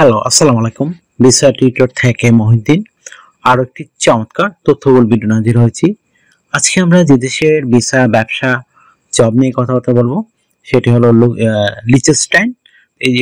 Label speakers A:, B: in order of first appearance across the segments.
A: Hello, আসসালামু আলাইকুম। Visa tutor থেকে মহিউদ্দিন আরো একটি চমৎকার তথ্যবহুল ভিডিও নিয়ে হাজির হয়েছি। আজকে আমরা যে দেশের ভিসা, ব্যবসা, জব নিয়ে কথাবার্তা বলবো সেটি হলো লিচেনস্টাইন।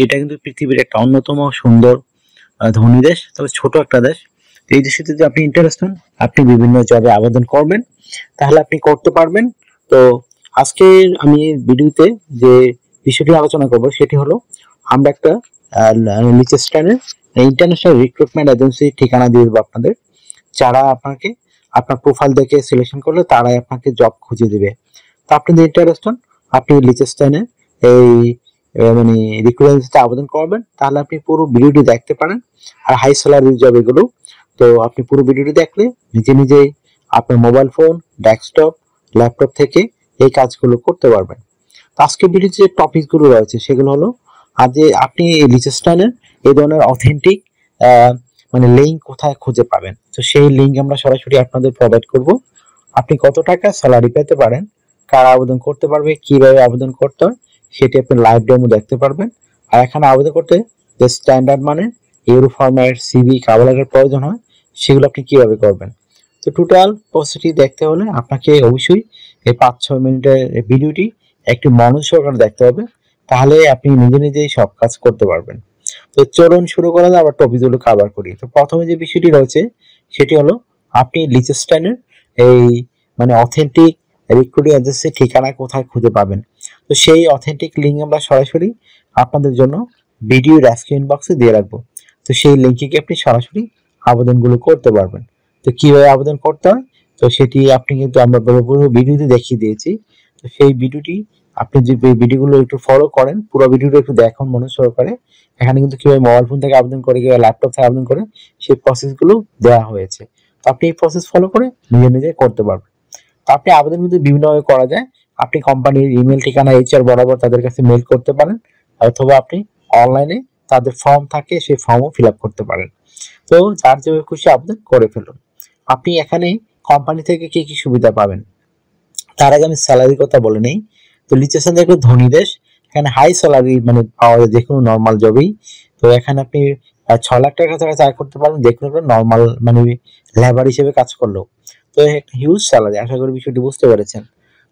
A: এটা কিন্তু পৃথিবীর একটা অন্যতম সুন্দর ধনী দেশ, তবে ছোট একটা দেশ। তো এই দেশে যদি আপনি ইন্টারেস্ট হন, আপনি বিভিন্ন জবে আবেদন করবেন, তাহলে আপনি করতে পারবেন। তো আজকে আমি ভিডিওতে যে বিষয়টি আলোচনা করব সেটি হলো আমরা একটা লিচেনস্টাইনের ইন্টারন্যাশনাল রিক্রুটমেন্ট এজেন্সির ঠিকানা দিয়ে দেবো আপনাদের, যারা আপনাকে আপনার প্রোফাইল দেখে সিলেকশন করলে তারাই আপনাকে জব খুঁজে দিবে। তো আপনি যদি ইন্টারেস্ট হন, আপনি লিচেনস্টাইনের এই মানে রিক্রুটমেন্টে আবেদন করবেন, তাহলে আপনি পুরো ভিডিওটি দেখতে পারেন। আর হাই স্যালারি জব এগুলো, তো আপনি পুরো ভিডিওটি দেখলে নিজে নিজেই আপনার মোবাইল ফোন, ডেস্কটপ, ল্যাপটপ থেকে এই কাজগুলো করতে পারবেন। তো আজকে ভিডিওতে যে টপিকগুলো রয়েছে সেগুলো হলো, আর যে আপনি লিচেনস্টাইনের এই ধরনের অথেন্টিক মানে লিঙ্ক কোথায় খুঁজে পাবেন। তো সেই লিঙ্ক আমরা সরাসরি আপনাদের প্রোভাইড করব। আপনি কত টাকা স্যালারি পেতে পারেন, কারা আবেদন করতে পারবে, কিভাবে আবেদন করতে হয় সেটি আপনি লাইভ ডেমো দেখতে পারবেন। আর এখানে আবেদন করতে যে স্ট্যান্ডার্ড মানে euro format, CV, cover letter প্রয়োজন হয়, সেগুলো আপনি কিভাবে করবেন। তো টোটাল প্রসেসটি দেখতে হলে আপনাকে অবশ্যই এই 5-6 মিনিটের ভিডিওটি একটু মনোযোগ সহকারে দেখতে হবে, তাহলে আপনি নিজে নিজেই সব কাজ করতে পারবেন। তো চলুন শুরু করা যাক, আবার টপিকগুলো কভার করি। তো প্রথমে যে বিষয়টি রয়েছে সেটি হলো, আপনি লিচেনস্টাইনের এই মানে অথেন্টিক রিক্রুটিং এজেন্সির ঠিকানা কোথায় খুঁজে পাবেন। তো সেই অথেন্টিক লিঙ্ক আমরা সরাসরি আপনাদের জন্য ভিডিও ডেসক্রিপশন বক্সে দিয়ে রাখবো। তো সেই লিঙ্কে গিয়ে আপনি সরাসরি আবেদনগুলো করতে পারবেন। তো কিভাবে আবেদন করতে হয়, তো সেটি আপনি কিন্তু আমরা পুরো ভিডিওতে দেখিয়ে দিয়েছি। তো সেই ভিডিওটি আপনি যে ভিডিওগুলো একটু ফলো করেন, পুরো ভিডিওটা একটু দেখুন মনোযোগ সহকারে। এখানে কিন্তু কিভাবে মোবাইল ফোন থেকে আবেদন করে, কিভাবে ল্যাপটপ থেকে আবেদন করে, সেই প্রসেসগুলো দেওয়া হয়েছে। তো আপনি এই প্রসেস ফলো করে নিজে নিজে করতে পারবেন। তো আপনি আবেদন কিন্তু বিভিন্নভাবে করা যায়। আপনি কোম্পানির ইমেল ঠিকানা এইচআর বরাবর তাদের কাছে মেল করতে পারেন, অথবা আপনি অনলাইনে তাদের ফর্ম থাকে সেই ফর্মও ফিল আপ করতে পারেন। তো যার যেভাবে খুশি আবেদন করে ফেলুন। আপনি এখানে কোম্পানি থেকে কি কি সুবিধা পাবেন, তার আগে আমি স্যালারির কথা বলে নেই। তো লিচেনস্টাইন একটা ধনী দেশ, এখানে হাই স্যালারি মানে পাওয়া যায় যে কোনো নর্মাল জবেই। তো এখানে আপনি 6 লাখ টাকার কাছাকাছি আয় করতে পারবেন যে কোনো নর্মাল মানে লেবার হিসেবে কাজ করলেও। তো একটা হিউজ স্যালারি, আশা করি বিষয়টি বুঝতে পেরেছেন।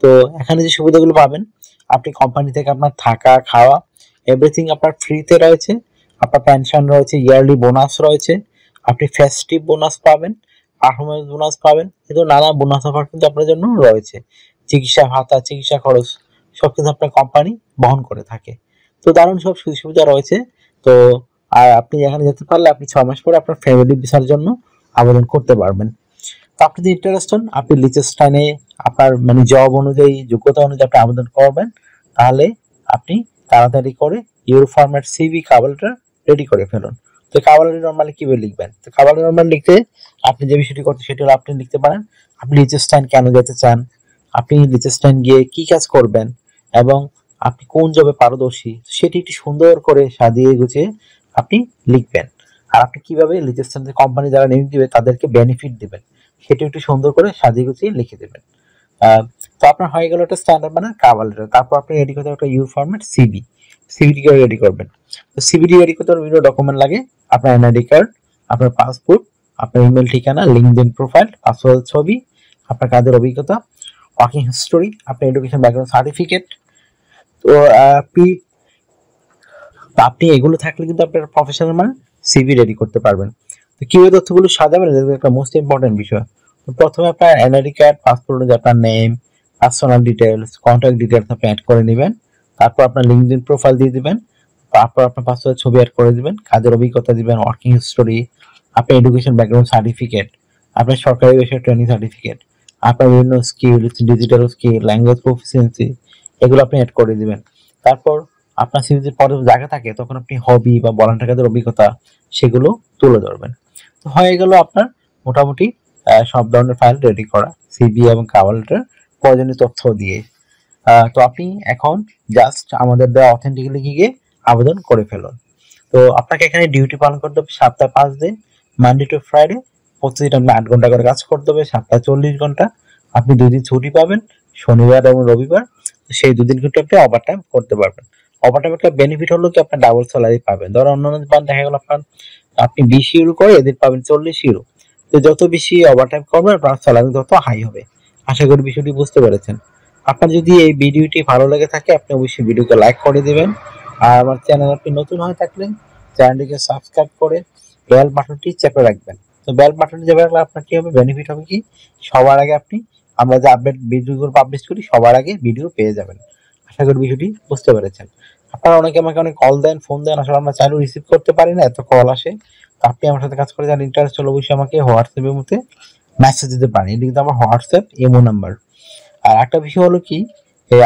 A: তো এখানে যে সুবিধাগুলো পাবেন, আপনি কোম্পানি থেকে আপনার থাকা, খাওয়া, এভরিথিং আপনার ফ্রিতে রয়েছে। আপনার পেনশন রয়েছে, ইয়ারলি বোনাস রয়েছে, আপনি ফেস্টিভ বোনাস পাবেন, পারফরমেন্স বোনাস পাবেন, কিন্তু নানা বোনাস অফার কিন্তু আপনার জন্য রয়েছে। চিকিৎসা ভাতা, চিকিৎসা খরচ সব কিন্তু আপনার কোম্পানি বহন করে থাকে। তো দারুণ সব সুযোগ সুবিধা রয়েছে। তো আর আপনি এখানে যেতে পারলে আপনি 6 মাস পরে আপনার ফ্যামিলি ভিসার জন্য আবেদন করতে পারবেন। তো আপনি যদি ইন্টারেস্ট হন, আপনি লিচেনস্টাইনে আপনার মানে জব অনুযায়ী, যোগ্যতা অনুযায়ী আপনি আবেদন করবেন, তাহলে আপনি তাড়াতাড়ি করে euro format CV cover letter ready করে ফেলুন। তো কভার লেটার নরমালি কিভাবে লিখবেন, তো কভার লেটার নরমালি লিখতে আপনি যে বিষয়টি করতে সেটি হলো, আপনি লিখতে পারেন আপনি লিচেনস্টাইন কেন যেতে চান, আপনি লিচেনস্টাইন গিয়ে কি কাজ করবেন, এবং আপনি কোন জবে পারদর্শী, সেটি একটু সুন্দর করে সাজিয়ে গুছিয়ে আপনি লিখবেন। আর আপনি কিভাবে লিচেনস্টাইন কোম্পানি যারা নিয়োগ দিবে তাদেরকে বেনিফিট দিবেন, সেটি একটু সুন্দর করে সাজিয়ে গুছিয়ে লিখে দেবেন। তো আপনার হয়ে গেল একটা স্ট্যান্ডার্ড মানে কভার লেটার। তারপর আপনি রেডি করতে একটা your format CV, CVT ready করবেন। তো সিভিটি রেডি করতে বিভিন্ন ডকুমেন্ট লাগে, আপনার এনআইডি কার্ড, আপনার পাসপোর্ট, আপনার ইমেল ঠিকানা, লিঙ্কডইন প্রোফাইল, পাসওয়ার্ড ছবি, আপনার কাজের অভিজ্ঞতা, ওয়ার্কিং হিস্টোরি, আপনার এডুকেশন ব্যাকগ্রাউন্ড সার্টিফিকেট। তো আপনি এগুলো থাকলে কিন্তু আপনার প্রফেশনাল মানে সিভি রেডি করতে পারবেন। তো কিভাবে তথ্যগুলো সাজাবেন, এটা একটা মোস্ট ইম্পর্টেন্ট বিষয়। তো প্রথমে আপনার এনআইডি কার্ড, পাসপোর্ট অনুযায়ী আপনার name, personal details, contact details আপনি অ্যাড করে নেবেন। তারপর আপনার লিঙ্কডইন প্রোফাইল দিয়ে দিবেন। তারপর আপনার পাসওয়ার্ড ছবি অ্যাড করে দিবেন, কাজের অভিজ্ঞতা দিবেন, ওয়ার্কিং হিস্টোরি, আপনার এডুকেশন ব্যাকগ্রাউন্ড সার্টিফিকেট, আপনার সরকারি বিষয়ে ট্রেনিং সার্টিফিকেট, আপনার বিভিন্ন skill, digital skill, language proficiency, এগুলো আপনি অ্যাড করে দিবেন। তারপর আপনার সিভিতে পরে জায়গা থাকে তখন আপনি হবি বা ভলান্টিয়ার কাজের অভিজ্ঞতা সেগুলো তুলে ধরবেন। তো হয়ে গেল আপনার মোটামুটি সব ধরনের ফাইল রেডি করা, সিভি এবং কভার লেটার প্রয়োজনীয় তথ্য দিয়ে। তো আপনি এখন জাস্ট আমাদের দেওয়া অথেন্টিক লিখে গিয়ে আবেদন করে ফেলুন। তো আপনাকে এখানে ডিউটি পালন করতে হবে সপ্তাহে 5 দিন, মানডে টু ফ্রাইডে। প্রতিদিন আপনি 8 ঘন্টা করে কাজ করতে হবে, সপ্তাহে 40 ঘন্টা। আপনি 2 দিন ছুটি পাবেন, শনিবার এবং রবিবার। সেই 2 দিন কিন্তু আপনি ওভার টাইম করতে পারবেন। ওভারটাইম একটা বেনিফিট হলো কি আপনার ডাবল স্যালারি পাবেন। ধরো অন্যান্য বার দেখা গেল আপনি 20 ইউরো করে এদের পাবেন 40 ইউরো। তো যত বেশি ওভারটাইম করবেন আপনার স্যালারি তত হাই হবে। আশা করি বিষয়টি বুঝতে পেরেছেন। আপনার যদি এই ভিডিওটি ভালো লেগে থাকে আপনি অবশ্যই ভিডিওকে লাইক করে দিবেন। আর আমার চ্যানেল আপনি নতুন হয়ে থাকলে চ্যানেলটিকে সাবস্ক্রাইব করে বেল বাটনটি চেপে রাখবেন। তো বেল বাটনটি চেপে রাখলে আপনার কি হবে, বেনিফিট হবে কি, সবার আগে আপনি আমরা যে আপডেট ভিডিওগুলো পাবলিশ করি সবার আগে ভিডিও পেয়ে যাবেন। আশা করি বিষয়টি বুঝতে পেরেছেন। আপনারা অনেকে আমাকে অনেক কল দেন, ফোন দেন, আসলে আমরা চাইলেও রিসিভ করতে পারি না, এত কল আসে। তো আপনি আমার সাথে কাজ করে যান ইন্টারেস্ট হলে অবশ্যই আমাকে হোয়াটসঅ্যাপের মধ্যে মেসেজ দিতে পারেন। এটা কিন্তু আমার হোয়াটসঅ্যাপ ইমো নাম্বার। আর একটা বিষয় হলো কি,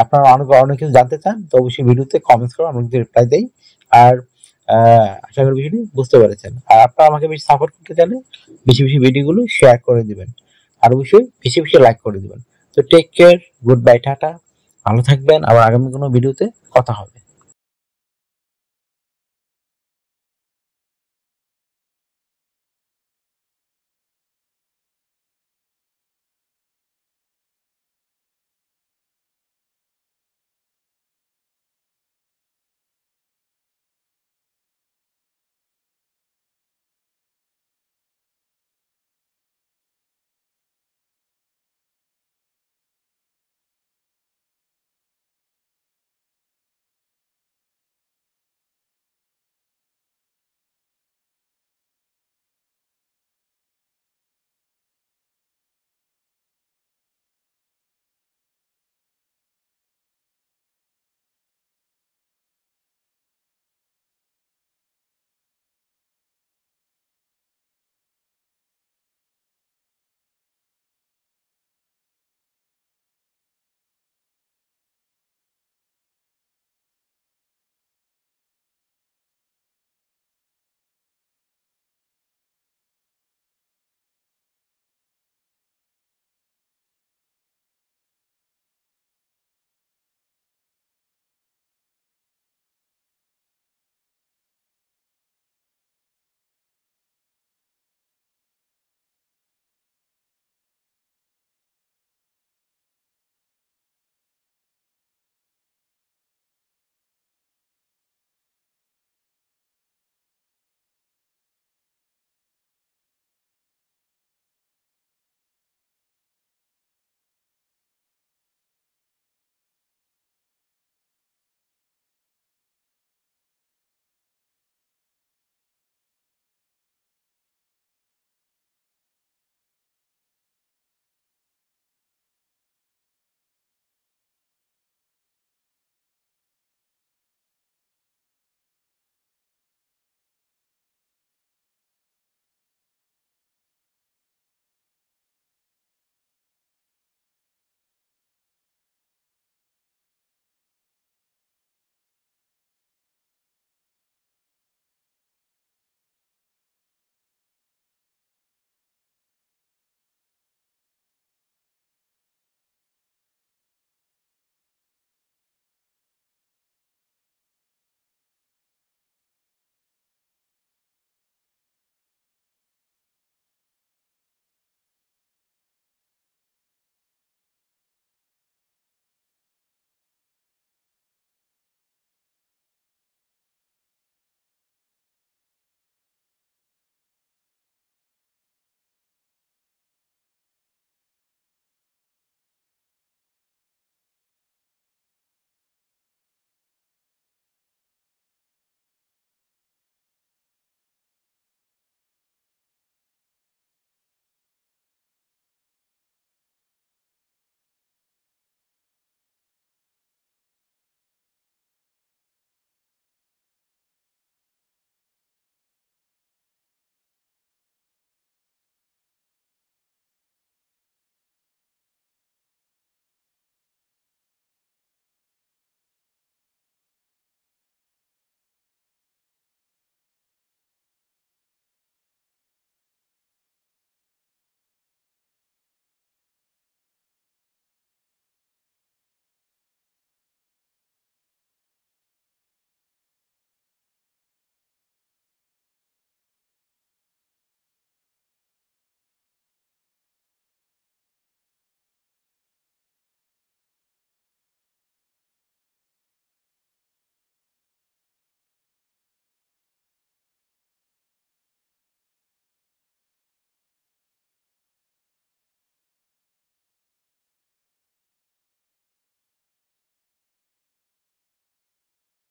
A: আপনারা অনেক কিছু জানতে চান তো অবশ্যই ভিডিওতে কমেন্টস করুন, আমি কিন্তু রিপ্লাই দেই। আর আশা করি বিষয়টি বুঝতে পেরেছেন। আর আপনারা আমাকে বেশি সাপোর্ট করতে চাইলে বেশি বেশি ভিডিওগুলো শেয়ার করে দিবেন, আর অবশ্যই বেশি বেশি লাইক করে দিবেন। তো take care, good bye, tata, ভালো থাকবেন। আবার আগামী কোনো ভিডিওতে কথা হবে।